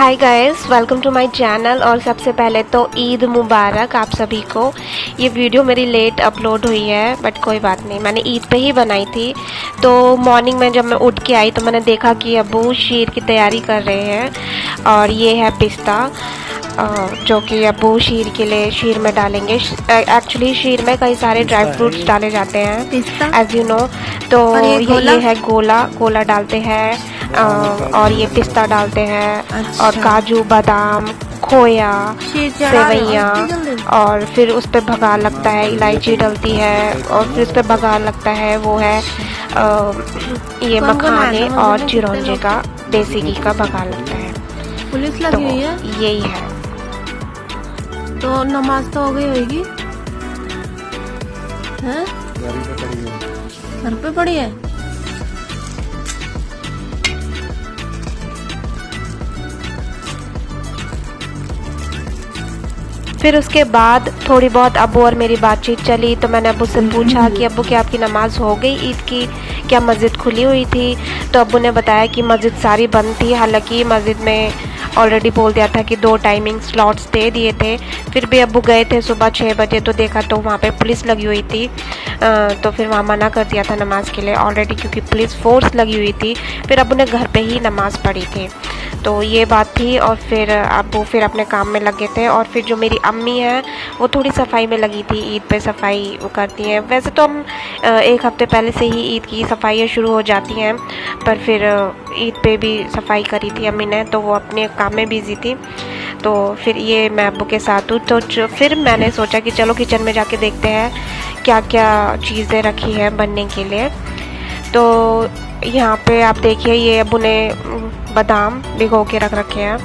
Hi guys, welcome to my channel. और सबसे पहले तो ईद मुबारक आप सभी को। ये वीडियो मेरी लेट अपलोड हुई है बट कोई बात नहीं, मैंने ईद पे ही बनाई थी। तो मॉर्निंग में जब मैं उठ के आई तो मैंने देखा कि अब्बू शीर की तैयारी कर रहे हैं और ये है पिस्ता जो कि अब्बू शीर के लिए शीर में डालेंगे। एक्चुअली शीर में कई सारे ड्राई फ्रूट्स डाले जाते हैं एज यू नो। तो ये है गोला डालते हैं और ये पिस्ता डालते हैं। अच्छा। और काजू बादाम खोया सेवैयाँ और फिर उस पर भगा लगता है, इलायची डलती है और फिर उस पर भगा लगता है वो है ये मखाने और चिरौंजे का देसी घी का भगा लगता है। पुलिस लगी हुई है, यही है। तो नमाज तो हो गई होगी, घर पे पड़ी है। फिर उसके बाद थोड़ी बहुत अब्बू और मेरी बातचीत चली तो मैंने अब्बू से पूछा कि अब्बू क्या आपकी नमाज़ हो गई ईद की, क्या मस्जिद खुली हुई थी? तो अब्बू ने बताया कि मस्जिद सारी बंद थी। हालांकि मस्जिद में ऑलरेडी बोल दिया था कि 2 टाइमिंग स्लॉट्स दे दिए थे, फिर भी अब्बू गए थे सुबह 6 बजे तो देखा तो वहाँ पे पुलिस लगी हुई थी। तो फिर वहाँ मना कर दिया था नमाज के लिए ऑलरेडी, क्योंकि पुलिस फोर्स लगी हुई थी। फिर अब्बू ने घर पे ही नमाज़ पढ़ी थी। तो ये बात थी। और फिर अब्बू फिर अपने काम में लगे थे। और फिर जो मेरी अम्मी है वो थोड़ी सफाई में लगी थी। ईद पे सफाई वो करती हैं। वैसे तो हम 1 हफ्ते पहले से ही ईद की सफाइयाँ शुरू हो जाती हैं, पर फिर ईद पे भी सफाई करी थी अम्मी ने, तो वो अपने काम में बिज़ी थी। तो फिर ये मैं अब्बू के साथ हूँ। तो फिर मैंने सोचा कि चलो किचन में जाके देखते हैं क्या क्या चीज़ें रखी हैं बनने के लिए। तो यहाँ पे आप देखिए, ये अब्बू ने बादाम भिगो के रख रखे हैं,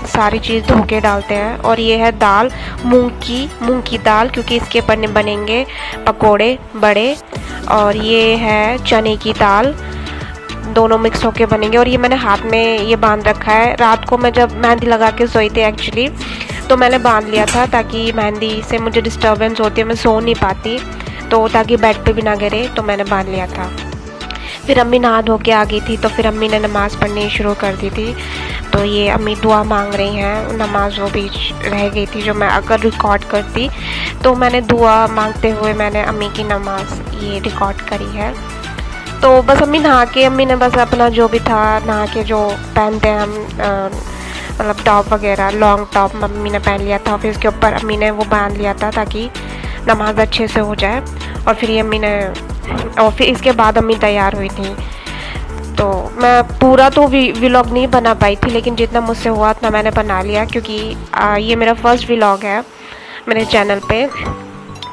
सारी चीज़ धो के डालते हैं। और ये है दाल, मूंग की दाल, क्योंकि इसके बनेंगे पकोड़े बड़े। और ये है चने की दाल, दोनों मिक्स होके बनेंगे। और ये मैंने हाथ में ये बांध रखा है। रात को मैं जब मेहंदी लगा के सोई थी एक्चुअली, तो मैंने बांध लिया था ताकि मेहंदी से मुझे डिस्टर्बेंस होती है, मैं सो नहीं पाती, तो ताकि बेड पे भी ना गिरे, तो मैंने बांध लिया था। फिर अम्मी नहा धो के आ गई थी तो फिर अम्मी ने नमाज़ पढ़नी शुरू कर दी थी। तो ये अम्मी दुआ मांग रही हैं। नमाज वो बीच रह गई थी, जो मैं अगर रिकॉर्ड करती तो मैंने दुआ मांगते हुए मैंने अम्मी की नमाज ये रिकॉर्ड करी है। तो बस अम्मी नहा के, अम्मी ने बस अपना जो भी था नहा के जो पहनते हैं हम मतलब टॉप वगैरह, लॉन्ग टॉप मम्मी ने पहन लिया था। फिर उसके ऊपर अम्मी ने वो बांध लिया था ताकि नमाज अच्छे से हो जाए। और फिर ये अम्मी ने, और फिर इसके बाद अम्मी तैयार हुई थी। तो मैं पूरा तो व्लॉग नहीं बना पाई थी, लेकिन जितना मुझसे हुआ उतना मैंने बना लिया, क्योंकि ये मेरा फर्स्ट व्लॉग है मेरे चैनल पे।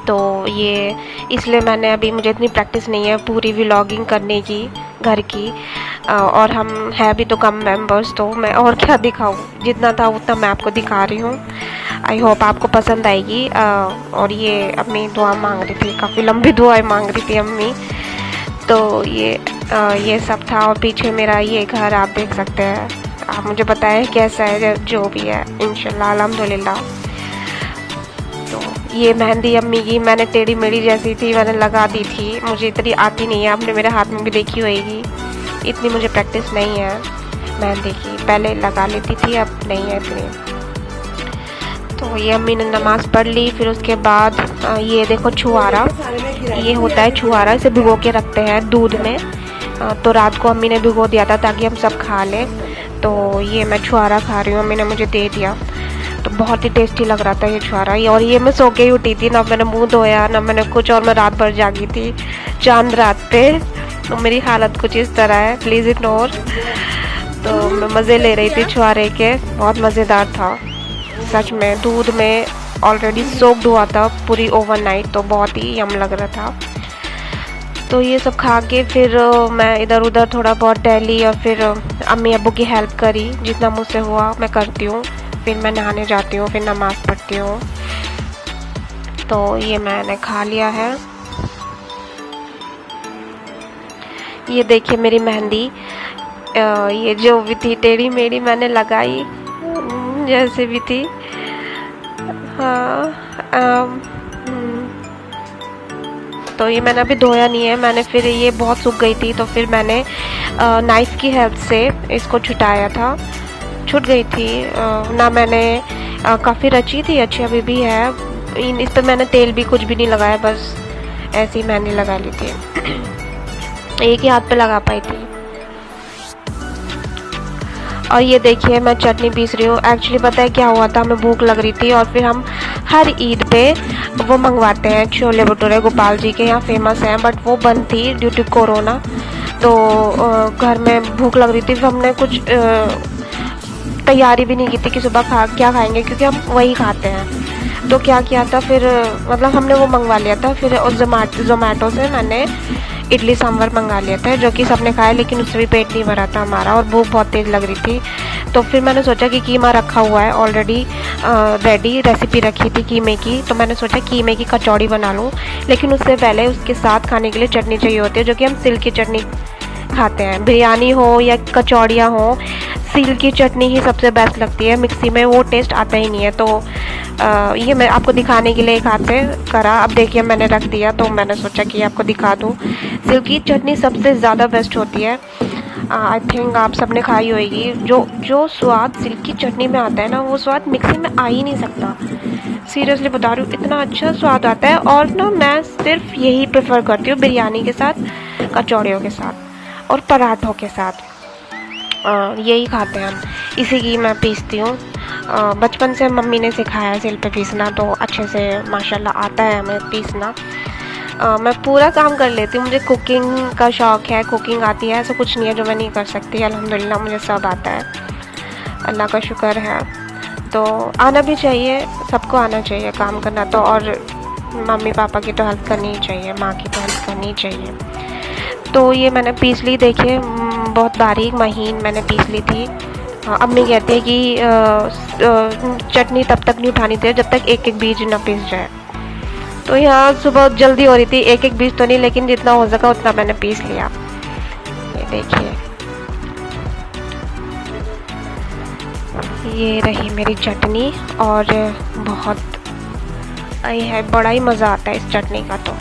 तो ये इसलिए मैंने अभी, मुझे इतनी प्रैक्टिस नहीं है पूरी व्लॉगिंग करने की घर की। और हम है भी तो कम मेंबर्स, तो मैं और क्या दिखाऊं, जितना था उतना मैं आपको दिखा रही हूँ। आई होप आपको पसंद आएगी। और ये अम्मी दुआ मांग रही थी, काफ़ी लंबी दुआएं मांग रही थी अम्मी। तो ये सब था। और पीछे मेरा ये घर आप देख सकते हैं। आप मुझे बताएं कैसा है, जो भी है इंशाल्लाह अल्हम्दुलिल्लाह। तो ये मेहंदी अम्मी की मैंने टेढ़ी मेढ़ी जैसी थी मैंने लगा दी थी, मुझे इतनी आती नहीं है, आपने मेरे हाथ में भी देखी होगी, इतनी मुझे प्रैक्टिस नहीं है मेहंदी की। पहले लगा लेती थी, अब नहीं है इतनी। तो ये अम्मी ने नमाज़ पढ़ ली। फिर उसके बाद ये देखो छुआरा, ये होता है छुआरा, इसे भिगो के रखते हैं दूध में। तो रात को अम्मी ने भिगो दिया था ताकि हम सब खा लें। तो ये मैं छुआरा खा रही हूँ, अम्मी ने मुझे दे दिया। तो बहुत ही टेस्टी लग रहा था ये छुआरा। और ये मैं सो के ही उठी थी, ना मैंने मुंह धोया ना मैंने कुछ, और मैं रात भर जागी थी चांद रात पे। तो मेरी हालत कुछ इस तरह है, प्लीज़ इग्नोर। तो मैं मज़े ले रही थी छुआरे के, बहुत मज़ेदार था सच में। दूध में ऑलरेडी सोक्ड हुआ था पूरी ओवरनाइट, तो बहुत ही यम लग रहा था। तो ये सब खा के फिर मैं इधर उधर थोड़ा बहुत टहली और फिर अम्मी अब्बू की हेल्प करी, जितना मुझसे हुआ मैं करती हूँ। फिर मैं नहाने जाती हूँ, फिर नमाज़ पढ़ती हूँ। तो ये मैंने खा लिया है। ये देखिए मेरी मेहंदी, ये जो भी थी टेढ़ी मेढ़ी मैंने लगाई जैसे भी थी। हाँ तो ये मैंने अभी धोया नहीं है, मैंने फिर ये बहुत सूख गई थी तो फिर मैंने नाइफ़ की हेल्प से इसको छुटाया था। छूट गई थी। ना मैंने काफ़ी रची थी, अच्छी अभी भी है। इस पर मैंने तेल भी कुछ भी नहीं लगाया, बस ऐसे ही मैंने लगा ली थी। एक ही हाथ पे लगा पाई थी। और ये देखिए मैं चटनी पीस रही हूँ। एक्चुअली पता है क्या हुआ था, हमें भूख लग रही थी और फिर हम हर ईद पे वो मंगवाते हैं छोले भटूरे, गोपाल जी के यहाँ फेमस हैं, बट वो बंद थी ड्यू टू कोरोना। तो घर में भूख लग रही थी, फिर हमने कुछ तैयारी भी नहीं की थी कि सुबह क्या खाएंगे, क्योंकि हम वही खाते हैं। तो क्या किया था फिर, मतलब हमने वो मंगवा लिया था। फिर जोमेटो से मैंने इडली सांभर मंगा लिया था, जो कि सबने खाया, लेकिन उससे भी पेट नहीं भरा था हमारा और भूख बहुत तेज़ लग रही थी। तो फिर मैंने सोचा कि कीमा रखा हुआ है ऑलरेडी, रेडी रेसिपी रखी थी कीमे की, तो मैंने सोचा कीमे की कचौड़ी बना लूँ। लेकिन उससे पहले उसके साथ खाने के लिए चटनी चाहिए होती है, जो कि हम सिल की चटनी खाते हैं। बिरयानी हो या कचौड़ियाँ हो, सिल की चटनी ही सबसे बेस्ट लगती है, मिक्सी में वो टेस्ट आता ही नहीं है। तो ये मैं आपको दिखाने के लिए एक हाथ पे करा। अब देखिए मैंने रख दिया, तो मैंने सोचा कि आपको दिखा दूँ। सिल की चटनी सबसे ज़्यादा बेस्ट होती है। आई थिंक आप सबने खाई होगी। जो स्वाद सिल की चटनी में आता है ना, वो स्वाद मिक्सी में आ ही नहीं सकता। सीरियसली बता रही हूँ, इतना अच्छा स्वाद आता है। और ना मैं सिर्फ यही प्रेफर करती हूँ बिरयानी के साथ, कचौड़ियों के साथ और पराठों के साथ। यही खाते हैं हम, इसी की मैं पीसती हूँ। बचपन से मम्मी ने सिखाया सिल पे पीसना, तो अच्छे से माशाल्लाह आता है हमें पीसना। मैं पूरा काम कर लेती हूँ, मुझे कुकिंग का शौक़ है, कुकिंग आती है, ऐसा कुछ नहीं है जो मैं नहीं कर सकती। अल्हम्दुलिल्लाह मुझे सब आता है, अल्लाह का शुक्र है। तो आना भी चाहिए, सबको आना चाहिए काम करना तो। और मम्मी पापा की तो हेल्प करनी ही चाहिए, माँ की तो हेल्प करनी ही चाहिए। तो ये मैंने पीस ली, देखिए बहुत बारीक महीन मैंने पीस ली थी। अम्मी कहती है कि चटनी तब तक नहीं उठानी चाहिए जब तक एक एक बीज ना पीस जाए। तो यहाँ सुबह जल्दी हो रही थी, एक एक बीज तो नहीं, लेकिन जितना हो सका उतना मैंने पीस लिया। ये देखिए, ये रही मेरी चटनी। और बहुत है, बड़ा ही मज़ा आता है इस चटनी का। तो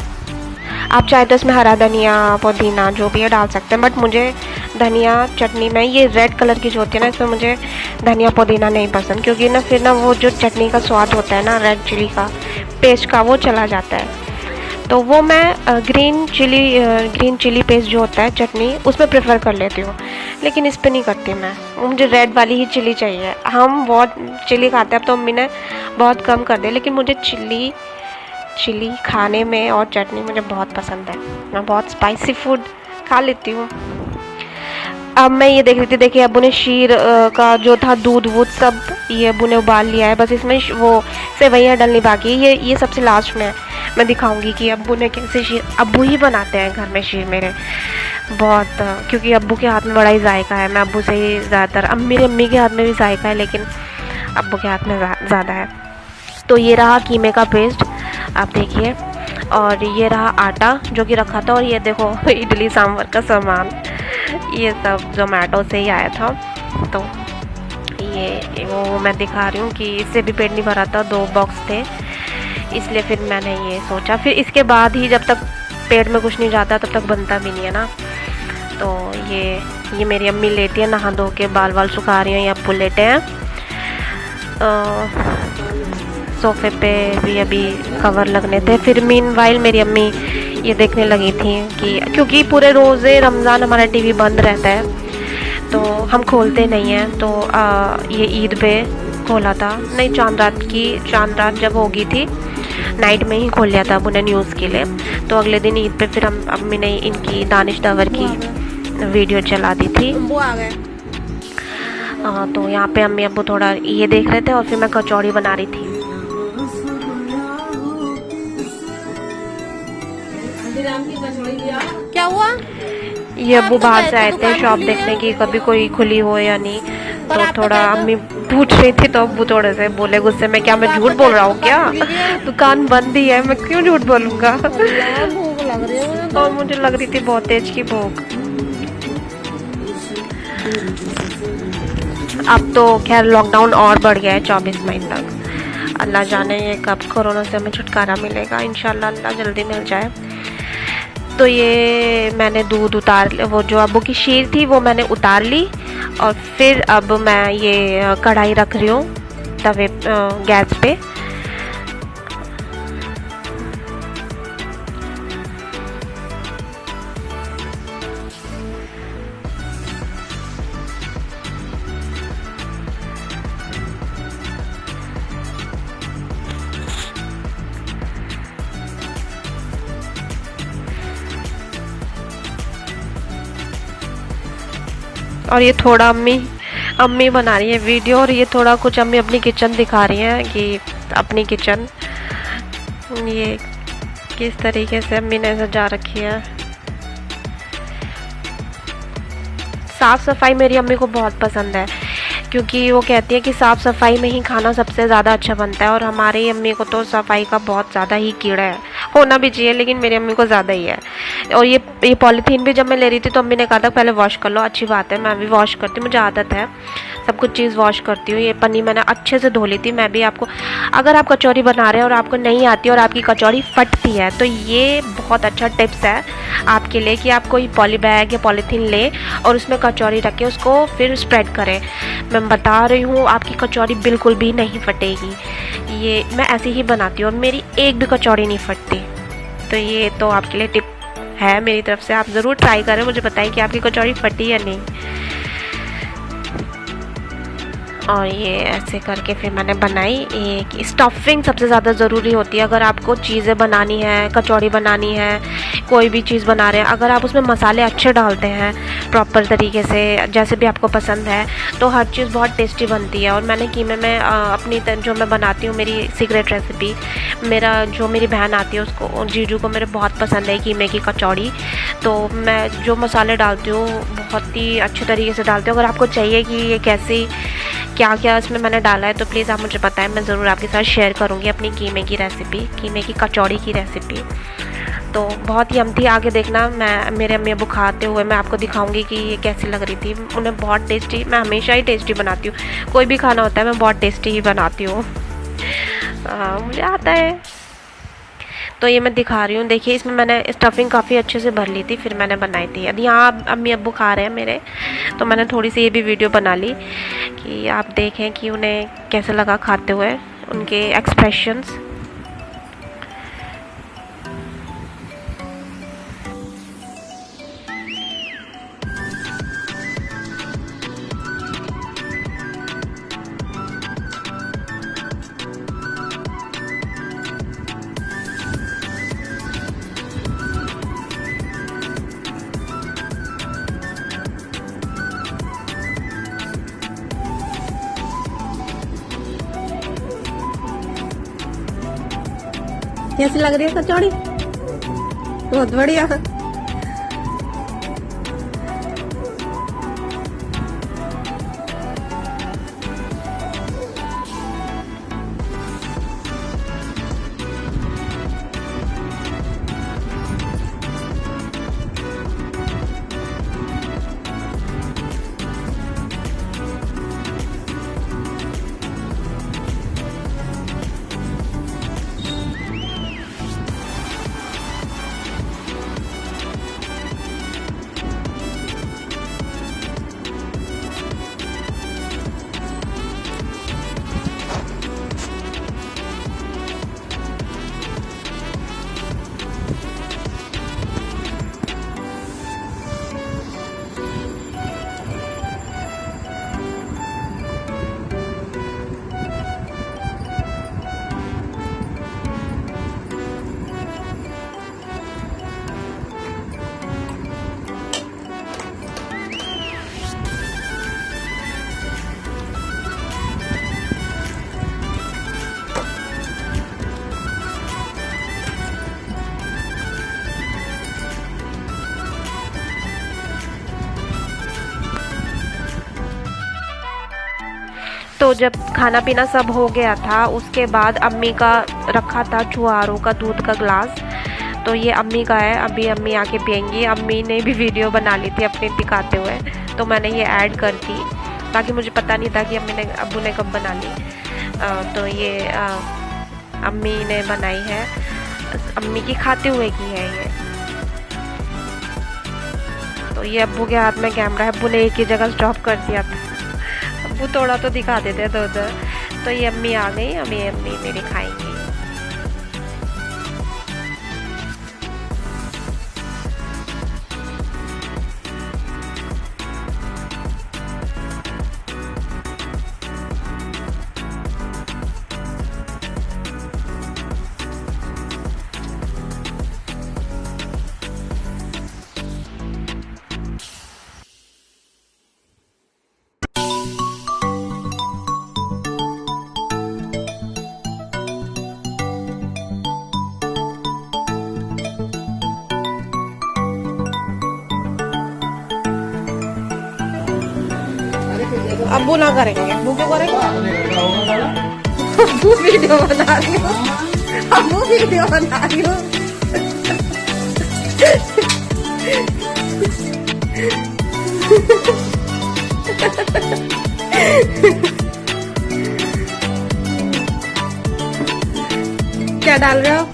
आप चाहे तो इसमें हरा धनिया, पुदीना जो भी है डाल सकते हैं, बट मुझे धनिया चटनी में ये रेड कलर की जो होती है ना, इसमें मुझे धनिया पुदीना नहीं पसंद, क्योंकि ना फिर ना वो जो चटनी का स्वाद होता है ना रेड चिली का पेस्ट का, वो चला जाता है। तो वो मैं ग्रीन चिली पेस्ट जो होता है चटनी, उसमें प्रेफर कर लेती हूँ, लेकिन इस पे नहीं करती मैं। मुझे रेड वाली ही चिली चाहिए। हम बहुत चिली खाते हैं, अब तो मम्मी ने बहुत कम कर दिया, लेकिन मुझे चिली खाने में और चटनी मुझे बहुत पसंद है। मैं बहुत स्पाइसी फूड खा लेती हूँ। अब मैं ये देख रही थी, देखिए अब्बू ने शीर का जो था दूध वूध सब ये अब्बू ने उबाल लिया है, बस इसमें वो सेवइयाँ डलनी बाकी है। ये सबसे लास्ट में मैं दिखाऊंगी कि अब्बू ने कैसे शीर, अब्बू ही बनाते हैं घर में शीर मेरे बहुत, क्योंकि अब्बू के हाथ में बड़ा ही जायका है। मैं अब्बू से ही ज़्यादातर, मेरी अम्मी के हाथ में भी जायका है, लेकिन अब्बू के हाथ में ज़्यादा है। तो ये रहा कीमे का पेस्ट, आप देखिए। और ये रहा आटा जो कि रखा था, और ये देखो इडली सांभर का सामान, ये सब जोमेटो से ही आया था। तो ये वो मैं दिखा रही हूँ कि इससे भी पेट नहीं भरा था, 2 बॉक्स थे, इसलिए फिर मैंने ये सोचा। फिर इसके बाद ही, जब तक पेट में कुछ नहीं जाता तब तक बनता भी नहीं है ना। तो ये मेरी अम्मी लेटी है नहा धो के, बाल वाल सुखा रही हैं, ये अब्बू लेटे हैं। सोफे पे भी अभी कवर लगने थे। फिर मीनवाइल मेरी अम्मी ये देखने लगी थी कि क्योंकि पूरे रोज़े रमज़ान हमारा टीवी बंद रहता है, तो हम खोलते नहीं हैं। तो ये ईद पे खोला था, नहीं चांद रात जब होगी थी नाइट में ही खोल लिया था अब्बू ने न्यूज़ के लिए। तो अगले दिन ईद पे फिर हम अम्मी ने इनकी दानिश दावर की वीडियो चला दी थी। आ गए। तो यहाँ पे अम्मी अब्बू थोड़ा ये देख रहे थे, और फिर मैं कचौड़ी बना रही थी। क्या हुआ? ये अब्बू बाहर से आए थे शॉप देखने की, कभी कोई खुली हो या नहीं। तो थोड़ा अम्मी पूछ रही थी, तो अब्बू थोड़े से बोले गुस्से में, क्या मैं झूठ बोल रहा हूँ क्या? दुकान बंद ही है, मैं क्यों झूठ बोलूँगा? भूख लग रही है। और मुझे लग रही थी बहुत तेज की भूख। अब तो खैर लॉकडाउन और बढ़ गया है 24 मई तक। अल्लाह जाने ये कब कोरोना से हमें छुटकारा मिलेगा, इंशाल्लाह अल्लाह जल्दी मिल जाए। तो ये मैंने दूध वो जो अब्बू की शीर थी वो मैंने उतार ली। और फिर अब मैं ये कढ़ाई रख रही हूँ तवे गैस पे। और ये थोड़ा अम्मी बना रही है वीडियो, और ये थोड़ा कुछ अम्मी अपनी किचन दिखा रही हैं कि अपनी किचन ये किस तरीके से अम्मी ने सजा रखी है। साफ़ सफाई मेरी अम्मी को बहुत पसंद है, क्योंकि वो कहती है कि साफ़ सफाई में ही खाना सबसे ज़्यादा अच्छा बनता है। और हमारी अम्मी को तो सफाई का बहुत ज़्यादा ही कीड़ा है, होना भी चाहिए लेकिन मेरी अम्मी को ज़्यादा ही है। और ये पॉलीथीन भी जब मैं ले रही थी तो अम्मी ने कहा था पहले वॉश कर लो। अच्छी बात है, मैं भी वॉश करती हूँ, मुझे आदत है, सब कुछ चीज़ वॉश करती हूँ। ये पन्नी मैंने अच्छे से धो ली थी। मैं भी आपको, अगर आप कचौरी बना रहे हैं और आपको नहीं आती और आपकी कचौरी फटती है, तो ये बहुत अच्छा टिप्स है आपके लिए कि आप कोई पॉली बैग या पॉलीथीन ले और उसमें कचौरी रख के उसको फिर स्प्रेड करें। मैं बता रही हूँ आपकी कचौरी बिल्कुल भी नहीं फटेगी। ये मैं ऐसे ही बनाती हूँ और मेरी एक भी कचौरी नहीं फटती। तो ये तो आपके लिए टिप है मेरी तरफ से, आप ज़रूर ट्राई करें, मुझे बताइए कि आपकी कचौरी फटी या नहीं। और ये ऐसे करके फिर मैंने बनाई। एक स्टफिंग सबसे ज़्यादा ज़रूरी होती है अगर आपको चीज़ें बनानी है, कचौड़ी बनानी है, कोई भी चीज़ बना रहे हैं, अगर आप उसमें मसाले अच्छे डालते हैं प्रॉपर तरीके से, जैसे भी आपको पसंद है, तो हर चीज़ बहुत टेस्टी बनती है। और मैंने कीमे में अपनी जो मैं बनाती हूँ, मेरी सीक्रेट रेसिपी, जो मेरी बहन आती है उसको, जीजू को मेरे बहुत पसंद है कीमे की कचौड़ी। तो मैं जो मसाले डालती हूँ बहुत ही अच्छे तरीके से डालती हूँ। अगर आपको चाहिए कि ये कैसी क्या क्या इसमें मैंने डाला है तो प्लीज़ आप मुझे बताएं, मैं ज़रूर आपके साथ शेयर करूँगी अपनी कीमे की रेसिपी, कीमे की कचौड़ी की रेसिपी। तो बहुत ही यम्मी थी, आगे देखना, मैं मेरे अम्मी अब्बू खाते हुए मैं आपको दिखाऊंगी कि ये कैसी लग रही थी। उन्हें बहुत टेस्टी, मैं हमेशा ही टेस्टी बनाती हूँ, कोई भी खाना होता है मैं बहुत टेस्टी ही बनाती हूँ, मुझे आता है। तो ये मैं दिखा रही हूँ, देखिए इसमें मैंने स्टफिंग काफ़ी अच्छे से भर ली थी, फिर मैंने बनाई थी। यदि यहाँ अम्मी अब्बू खा रहे हैं मेरे, तो मैंने थोड़ी सी ये भी वीडियो बना ली कि आप देखें कि उन्हें कैसे लगा खाते हुए, उनके एक्सप्रेशंस। कैसी लग रही है कचौड़ी? बहुत बढ़िया। तो जब खाना पीना सब हो गया था, उसके बाद अम्मी का रखा था छुहारों का दूध का ग्लास, तो ये अम्मी का है, अभी अम्मी आके पियेंगी। अम्मी ने भी वीडियो बना ली थी अपनी दिखाते हुए, तो मैंने ये ऐड कर दी, बाकी मुझे पता नहीं था कि अब्बू ने कब बना ली। तो ये अम्मी ने बनाई है, अम्मी की खाते हुए की है ये। तो ये अब्बू के हाथ में कैमरा है, अब्बू ने एक ही जगह स्टॉप कर दिया था। अब्बू थोड़ा तो दिखा देते थे उधर। तो ये अम्मी आ गई, अभी अम्मी मेरी खाएंगी। अब्बू ना करेंगे, अब्बू क्यों करेंगे? अब्बू वीडियो बना रही हो, अब्बू वीडियो बना रही हो। क्या डाल रहे हो?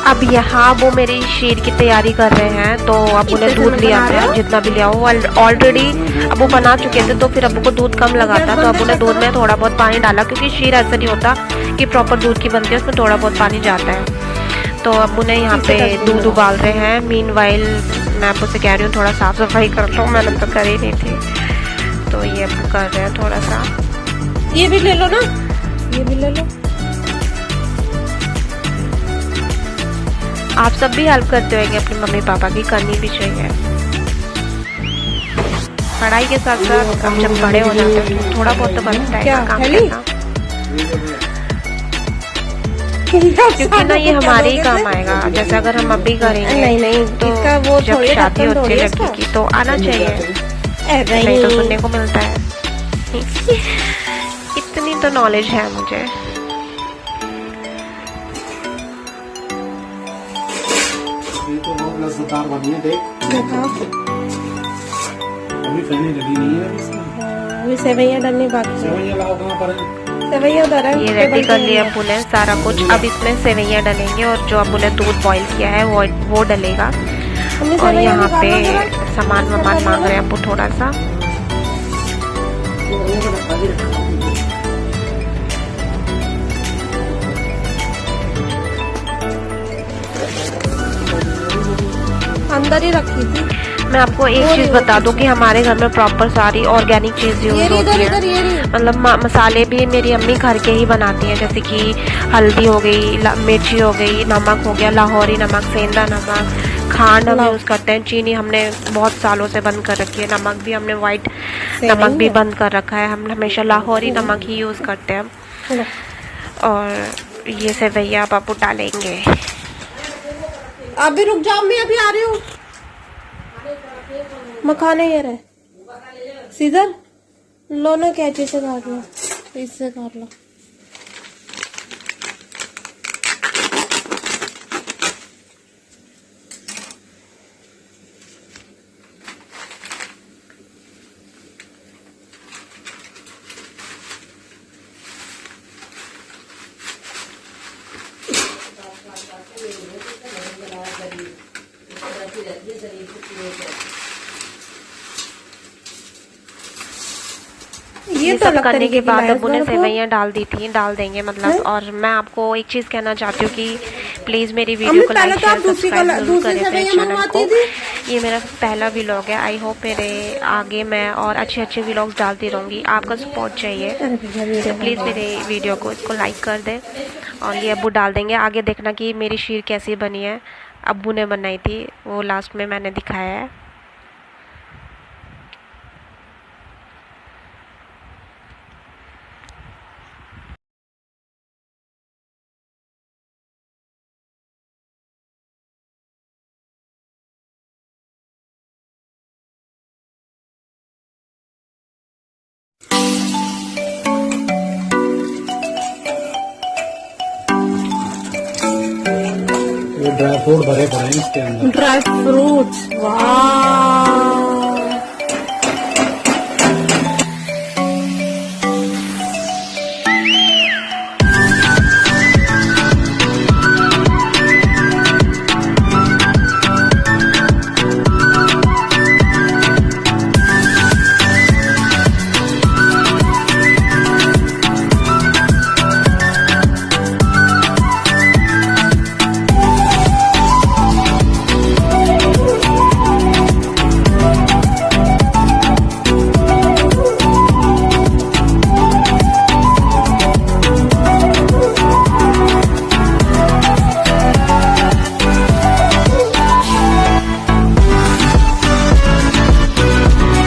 अब यहाँ वो मेरी शीर की तैयारी कर रहे हैं। तो अब उन्हें दूध लिया था, जितना भी लिया हो ऑलरेडी अब वो बना चुके थे, तो फिर अब को दूध कम लगा था, तो अब उन्हें दूध में थोड़ा बहुत पानी डाला, क्योंकि शीर ऐसा नहीं होता कि प्रॉपर दूध की बनती है, उसमें थोड़ा बहुत पानी जाता है। तो अब उन्हें यहाँ पे दूध उबाल रहे हैं। मीनवाइल मैं आपको से कह रही हूँ थोड़ा साफ सफाई कर लो, मैंने तो कर ही नहीं थी। तो ये अब कर रहे हैं थोड़ा सा। ये भी ले लो ना, ये भी ले लो। आप सब भी हेल्प करते होंगे अपनी मम्मी पापा की, करनी भी चाहिए। पढ़ाई के साथ साथ अब जब बड़े हो जाते हैं तो थोड़ा बहुत तो बनता है काम करना, क्योंकि ना ये हमारे ही काम आएगा। जैसे अगर हम अभी करेंगे नहीं तो इसका वो जब शादी होती है लड़की की तो आना चाहिए, नहीं तो सुनने को मिलता है। इतनी तो नॉलेज है मुझे। तो बहुत लज्जतदार बनी है, देख। अभी फैनी लगी नहीं है इसमें। अभी सेवैयां डालनी बाकी है। सेवैयां लाओ कहाँ पर है? सेवैयां उधर है। ये रेडी कर लिया अब्बू ने सारा कुछ। अब इसमें सेवैयां डलेंगे और जो अब्बू ने दूध बॉईल किया है वो डलेगा। और यहाँ पे सामान वामान मांग रहे हैं अब्बू थोड़ा सा। अंदर ही रखी थी। मैं आपको एक चीज बता दूं कि हमारे घर में प्रॉपर सारी ऑर्गेनिक चीज यूज होती है। मतलब मसाले भी मेरी अम्मी घर के ही बनाती हैं, जैसे कि हल्दी हो गई, मिर्ची हो गई, नमक हो गया, लाहौरी नमक, सेंधा नमक, खांड हम यूज करते हैं, चीनी हमने बहुत सालों से बंद कर रखी है, नमक भी हमने वाइट नमक भी बंद कर रखा है, हम हमेशा लाहौरी नमक ही यूज करते हैं। और ये सेवैया बाबू डालेंगे। अभी रुक जाओ, मैं अभी आ रही हूँ। मखाने ये रहे सीजर लो ना, कैंची से काट लो, इससे काट लो। ये सब करने के बाद अब उन्हें सेवैयां डाल दी थी, डाल देंगे मतलब। और मैं आपको एक चीज़ कहना चाहती हूँ कि प्लीज़ मेरी वीडियो को लाइक शेयर सब्सक्राइब जरूर करें मेरे चैनल को। ये मेरा पहला व्लॉग है, आई होप मेरे आगे मैं और अच्छे व्लॉग्स डालती रहूँगी। आपका सपोर्ट चाहिए, तो प्लीज़ मेरे वीडियो को इसको लाइक कर दें। और ये अब्बू डाल देंगे। आगे देखना कि मेरी शीर कैसी बनी है, अब्बू ने बनाई थी, वो लास्ट में मैंने दिखाया है। ये ड्राई फ्रूट भरे पड़े हैं इसके अंदर। ड्राई फ्रूट्स, वाह।